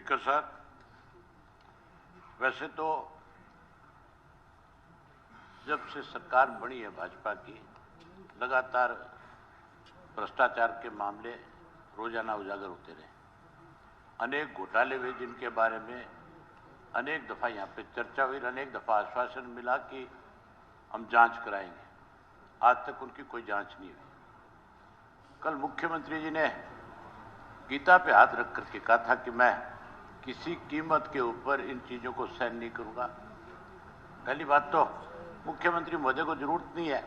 Speaker साहब, वैसे तो जब से सरकार बनी है भाजपा की, लगातार भ्रष्टाचार के मामले रोजाना उजागर होते रहे। अनेक घोटाले हुए जिनके बारे में अनेक दफा यहाँ पे चर्चा हुई, अनेक दफा आश्वासन मिला कि हम जांच कराएंगे। आज तक उनकी कोई जांच नहीं हुई। कल मुख्यमंत्री जी ने गीता पे हाथ रख करके कहा था कि मैं किसी कीमत के ऊपर इन चीजों को सहन नहीं करूंगा। पहली बात तो मुख्यमंत्री महोदय को जरूरत नहीं है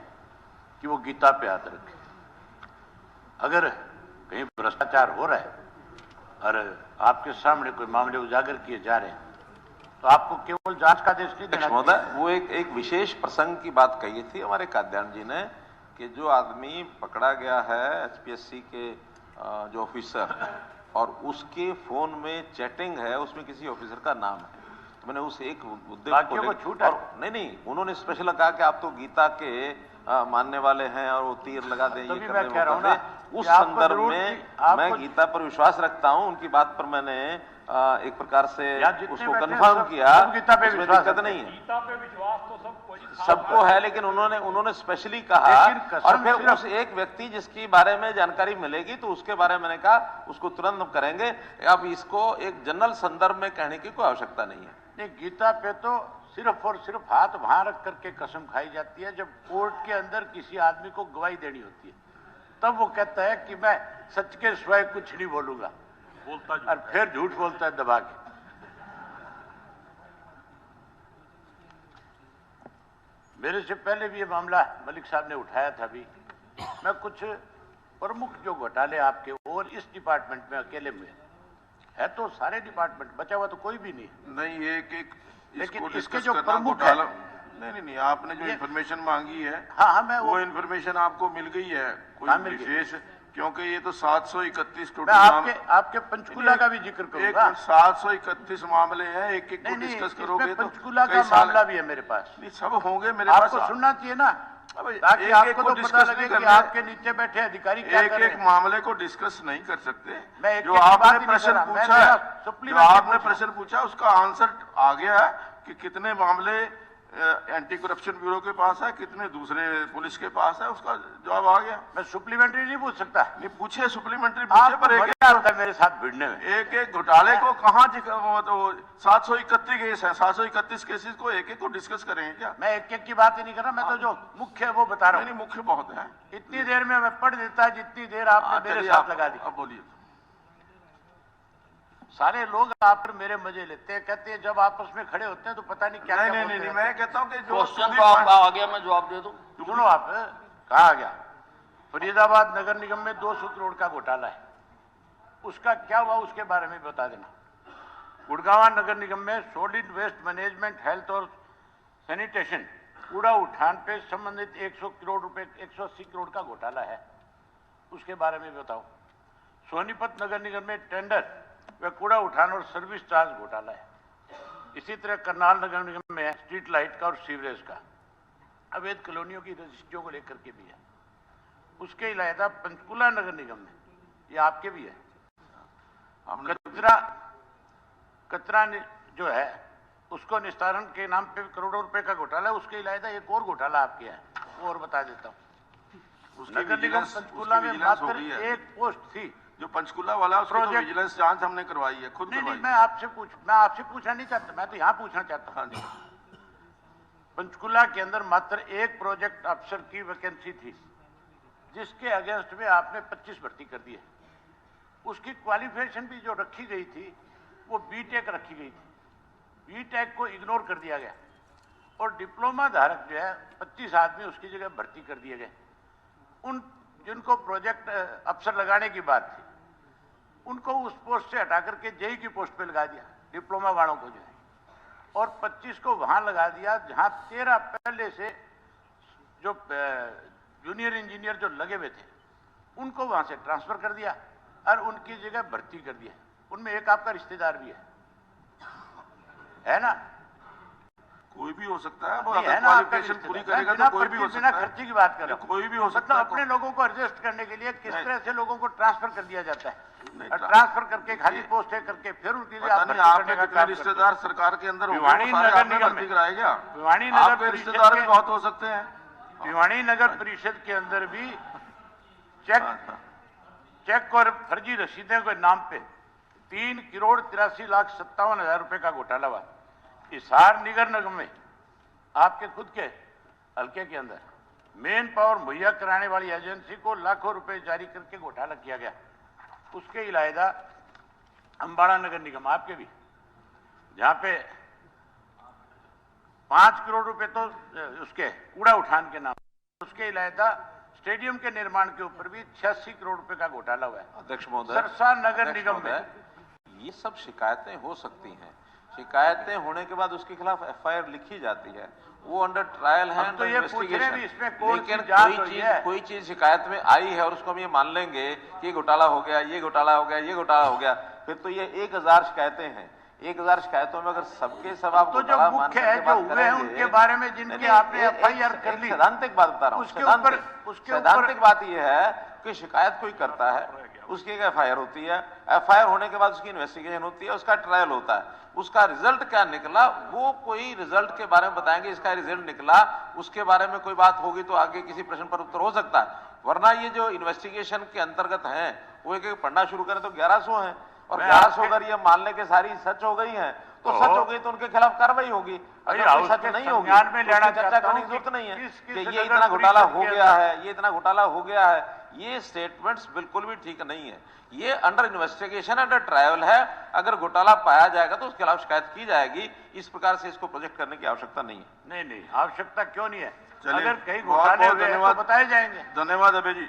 कि वो गीता पे हाथ रखे। अगर कहीं भ्रष्टाचार हो रहा है और आपके सामने कोई मामले उजागर किए जा रहे हैं तो आपको केवल जांच का आदेश नहीं देना चाहिए। वो एक विशेष प्रसंग की बात कही थी हमारे काद्यान जी ने कि जो आदमी पकड़ा गया है एचपीएससी के जो ऑफिसर, और उसके फोन में चैटिंग है, उसमें किसी ऑफिसर का नाम है। तो मैंने उस एक मुद्दे को छूट है। नहीं, उन्होंने स्पेशल कहा कि आप तो गीता के मानने वाले हैं और वो तीर लगा दें, ये कर दें। उस संदर्भ में मैं गीता पर विश्वास रखता हूं। उनकी बात पर मैंने एक प्रकार से उसको कंफर्म किया, उसमें दिक्कत नहीं है। गीता पे विश्वास तो सबको है, लेकिन उन्होंने स्पेशली कहा, और फिर उस एक व्यक्ति जिसकी बारे में जानकारी मिलेगी तो उसके बारे में मैंने कहा उसको तुरंत हम करेंगे। अब इसको एक जनरल संदर्भ में कहने की कोई आवश्यकता नहीं है। नहीं, गीता पे तो सिर्फ और सिर्फ हाथ वहां रख करके कसम खाई जाती है जब कोर्ट के अंदर किसी आदमी को गवाही देनी होती है, तब वो कहता है कि मैं सच के सिवाय कुछ नहीं बोलूंगा, और फिर झूठ बोलता है दबा के। मेरे से पहले भी ये मामला मलिक साहब ने उठाया था। भी मैं कुछ प्रमुख जो घोटाले आपके और इस डिपार्टमेंट में अकेले में है, तो सारे डिपार्टमेंट बचा हुआ तो कोई भी नहीं। एक लेकिन इसके जो प्रमुख है, नहीं, आपने जो इन्फॉर्मेशन मांगी है, हाँ, मैं वो इन्फॉर्मेशन आपको मिल गई है कोई विशेष? क्योंकि ये तो 731 टोटल आपके पंचकूला का भी जिक्र करूंगा। 731 मामले हैं, एक को डिस्कस करोगे तो पंचकूला का मामला भी है मेरे पास। नहीं, सब होंगे मेरे पास। आपको सुनना चाहिए ना, ताकि आपको तो पता लगे कि आपके नीचे बैठे अधिकारी क्या कर रहे हैं। एक मामले को डिस्कस नहीं कर सकते। जो आपने प्रश्न पूछा उसका आंसर आ गया है कि कितने मामले एंटी करप्शन ब्यूरो के पास है, कितने दूसरे पुलिस के पास है, उसका जवाब आ गया। मैं सप्लीमेंट्री नहीं पूछ सकता। नहीं पूछे, सप्लीमेंट्री पूछे, पर एक मेरे साथ भिड़ने में एक घोटाले को कहाँ 731 केस है, 731 केसेस को एक को डिस्कस करेंगे क्या? मैं एक की बात ही नहीं कर रहा, मैं तो जो मुख्य है वो बता रहा हूँ। नहीं, मुख्य बहुत है। इतनी देर में मैं पढ़ देता जितनी देर आपने मेरे साथ लगा दी। अब बोलिए। सारे लोग आप पर मेरे मजे लेते हैं, कहते हैं जब आपस में खड़े होते हैं तो पता नहीं क्या। नहीं, मैं कहता हूं कि जो क्वेश्चन तो आप आ गया, मैं जवाब दे दूं। सुनो, आप कहा गया फरीदाबाद नगर निगम में 200 करोड़ का घोटाला है, उसका क्या हुआ उसके बारे में बता देना। गुड़गांव नगर निगम में सॉलिड वेस्ट मैनेजमेंट, हेल्थ और सैनिटेशन, कूड़ा उठान पे संबंधित 100 करोड़ रुपए, 180 करोड़ का घोटाला है, उसके बारे में बताओ। सोनीपत नगर निगम में टेंडर व कूड़ा उठान और सर्विस चार्ज घोटाला है। इसी तरह करनाल नगर निगम में स्ट्रीट लाइट का और सीवरेज का, अवैध कॉलोनियों की रजिस्ट्रियों को लेकर के भी है। उसके अलावा पंचकूला नगर निगम में, ये आपके भी है, कचरा जो है उसको निस्तारण के नाम पे करोड़ों रुपए का घोटाला है। उसके अलावा एक और घोटाला आपके है, वो और बता देता हूँ। नगर निगम पंचकूला में मात्र एक पोस्ट थी जो पंचकूला वाला, उसको तो विजिलेंस जांच हमने करवाई है, खुद नहीं, मैं आपसे पूछना नहीं चाहता, मैं तो यहाँ पूछना चाहता हूँ। पंचकूला के अंदर मात्र एक प्रोजेक्ट अफसर की वैकेंसी थी, जिसके अगेंस्ट में आपने 25 भर्ती कर दी है। उसकी क्वालिफिकेशन भी जो रखी गई थी वो बीटेक रखी गई थी, बीटेक को इग्नोर कर दिया गया, और डिप्लोमा धारक जो है 25 आदमी उसकी जगह भर्ती कर दिए गए। उन जिनको प्रोजेक्ट अफसर लगाने की बात थी उनको उस पोस्ट से हटा करके जेई की पोस्ट पे लगा दिया, डिप्लोमा वालों को जो है, और 25 को वहां लगा दिया जहां 13 पहले से जो जूनियर इंजीनियर जो लगे हुए थे उनको वहां से ट्रांसफर कर दिया और उनकी जगह भर्ती कर दिया। उनमें एक आपका रिश्तेदार भी है ना? कोई भी हो सकता है, वो नहीं, अगर है ना आपका क्वालिफिकेशन रिश्तेदार। पूरी मैं करेगा बिना तो कोई भी हो बिना सकता है। खर्चे की बात कर रहा हूं। कोई भी हो सकता मतलब है। अपने लोगों को एडजस्ट करने के लिए किस नहीं। तरह से लोगों को ट्रांसफर कर दिया जाता है, नहीं, और ट्रांसफर करके खाली पोस्ट है करके फिर उनके लिए पता आप नहीं भर्ती आपने करने का कितने काम करते हैं। रिश्तेदार सरकार के अंदर होंगे, भिवाड़ी वो सारे नगर आपने निगम भर्ती में। कराए क्या? भिवाड़ी नगर आपके परिषद रिश्तेदार भी के- बहुत हो सकते हैं। भिवाड़ी नगर परिषद के अंदर भी चेक और फर्जी रसीदें के नाम पे 3,83,57,000 रुपए का घोटाला हुआ। हिसार निगर निगम में आपके खुद के हल्के के अंदर मेन पावर मुहैया कराने वाली एजेंसी को लाखों रुपए जारी करके घोटाला किया गया। उसके इलावा अंबाड़ा नगर निगम आपके भी, जहां पे 5 करोड़ रुपए तो उसके कूड़ा उठान के नाम, उसके अलावा स्टेडियम के निर्माण के ऊपर भी 86 करोड़ रुपए का घोटाला हुआ है। अध्यक्ष महोदय, सरसा नगर अध्यक्ष निगम में महोदय, ये सब शिकायतें हो सकती हैं। शिकायतें होने के बाद उसके खिलाफ एफआईआर लिखी जाती है, वो अंडर ट्रायल है, हम तो अंडर ये पूछ रहे हैं भी इन्वेस्टिगेशन। इसमें कौन सी लेकिन जांच हुई है? कोई चीज शिकायत में आई है और उसको हम ये मान लेंगे कि घोटाला हो गया, ये घोटाला हो गया, ये घोटाला हो गया, फिर तो ये 1000 शिकायतें हैं। 1000 शिकायतों में अगर सबके सब आप तो जो घोटाला मान मुख्य करके है, जो बात हुए हैं, करेंगे- उनके बारे में जिनके नहीं, आपने एक- एफआईआर कर एक ली, सैद्धांतिक बात बता रहा हूँ। उसके ऊपर सैद्धांतिक बात यह है कि शिकायत कोई करता है, उसकी एक एफआईआर होती है, एफआईआर होने के बाद उसकी इन्वेस्टिगेशन होती है, उसका ट्रायल होता है, उसका रिजल्ट क्या निकला वो कोई रिजल्ट के बारे में बताएंगे। इसका रिजल्ट निकला, उसके बारे में कोई बात होगी तो आगे किसी प्रश्न पर उत्तर हो सकता है, वरना ये जो इन्वेस्टिगेशन के अंतर्गत हैं वो एक पढ़ना शुरू करें तो 1100 हैं, और 1100 अगर ये मान ले के सारी सच हो गई है तो सच हो गई तो उनके खिलाफ कार्रवाई होगी। अगर कोई सच नहीं होगी संज्ञान में तो लेना उसकी चर्चा चाहता करने हूं की जरूरत नहीं है किस कि ये नगर इतना घोटाला परिषद हो के गया अंदर- है, ये इतना घोटाला हो गया है, ये स्टेटमेंट्स बिल्कुल भी ठीक नहीं है। ये अंडर इन्वेस्टिगेशन, अंडर ट्रायल है। अगर घोटाला पाया जाएगा तो उसके खिलाफ शिकायत की जाएगी। इस प्रकार से इसको प्रोजेक्ट करने की आवश्यकता नहीं है। नहीं, आवश्यकता क्यों नहीं है? चलिए, अगर कई बहुत घोटाले बहुत हुए हैं तो धन्यवाद। बताए जाएंगे। धन्यवाद अभय जी।